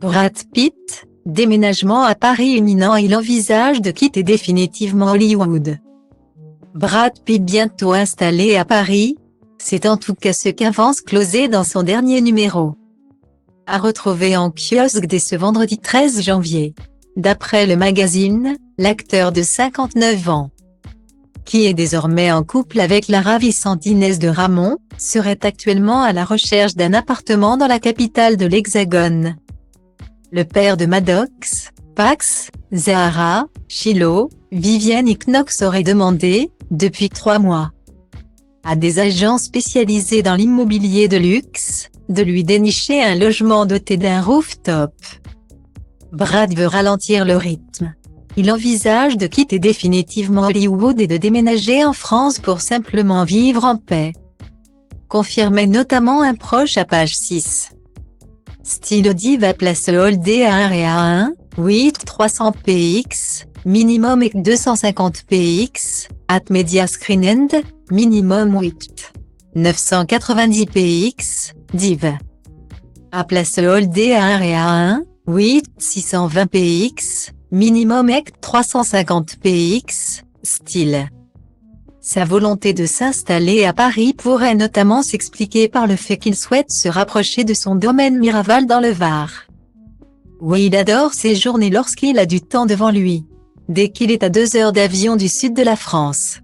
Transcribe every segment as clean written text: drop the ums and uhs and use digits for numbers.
Brad Pitt, déménagement à Paris imminent, il envisage de quitter définitivement Hollywood. Brad Pitt bientôt installé à Paris, c'est en tout cas ce qu'avance Closet dans son dernier numéro. À retrouver en kiosque dès ce vendredi 13 janvier. D'après le magazine, l'acteur de 59 ans, qui est désormais en couple avec la ravissante Inès de Ramon, serait actuellement à la recherche d'un appartement dans la capitale de l'Hexagone. Le père de Maddox, Pax, Zahara, Shiloh, Vivienne et Knox aurait demandé, depuis 3 mois, à des agents spécialisés dans l'immobilier de luxe, de lui dénicher un logement doté d'un rooftop. Brad veut ralentir le rythme. Il envisage de quitter définitivement Hollywood et de déménager en France pour simplement vivre en paix. Confirmait notamment un proche à page 6. Style Diva place Holdé à 1 et à 1, 8 300 px, minimum et 250 px, at Media Screen End, minimum 8 990 px, div. À place Holdé à 1 et à 1, 8 620 px, minimum et 350 px, style. Sa volonté de s'installer à Paris pourrait notamment s'expliquer par le fait qu'il souhaite se rapprocher de son domaine Miraval dans le Var, où il adore séjourner lorsqu'il a du temps devant lui, dès qu'il est à 2 heures d'avion du sud de la France.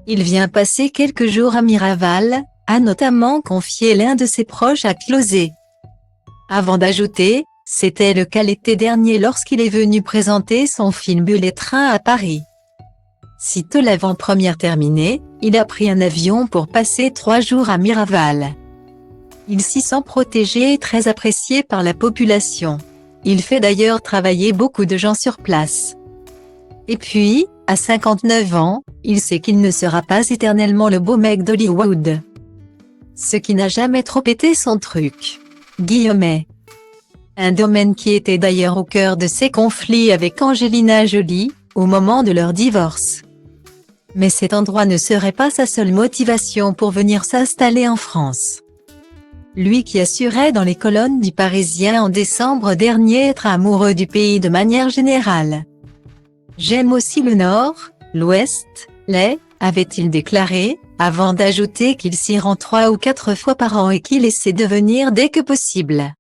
Il vient passer quelques jours à Miraval, a notamment confié l'un de ses proches à Closet. Avant d'ajouter, c'était le cas l'été dernier lorsqu'il est venu présenter son film Bullet Train à Paris. Sitôt l'avant-première terminée, il a pris un avion pour passer 3 jours à Miraval. Il s'y sent protégé et très apprécié par la population. Il fait d'ailleurs travailler beaucoup de gens sur place. Et puis, à 59 ans, il sait qu'il ne sera pas éternellement le beau mec d'Hollywood. Ce qui n'a jamais trop été son truc. Guillemets. Un domaine qui était d'ailleurs au cœur de ses conflits avec Angelina Jolie, au moment de leur divorce. Mais cet endroit ne serait pas sa seule motivation pour venir s'installer en France. Lui qui assurait dans les colonnes du Parisien en décembre dernier être amoureux du pays de manière générale. J'aime aussi le Nord, l'Ouest, les, avait-il déclaré, avant d'ajouter qu'il s'y rend 3 ou 4 fois par an et qu'il essaie de venir dès que possible.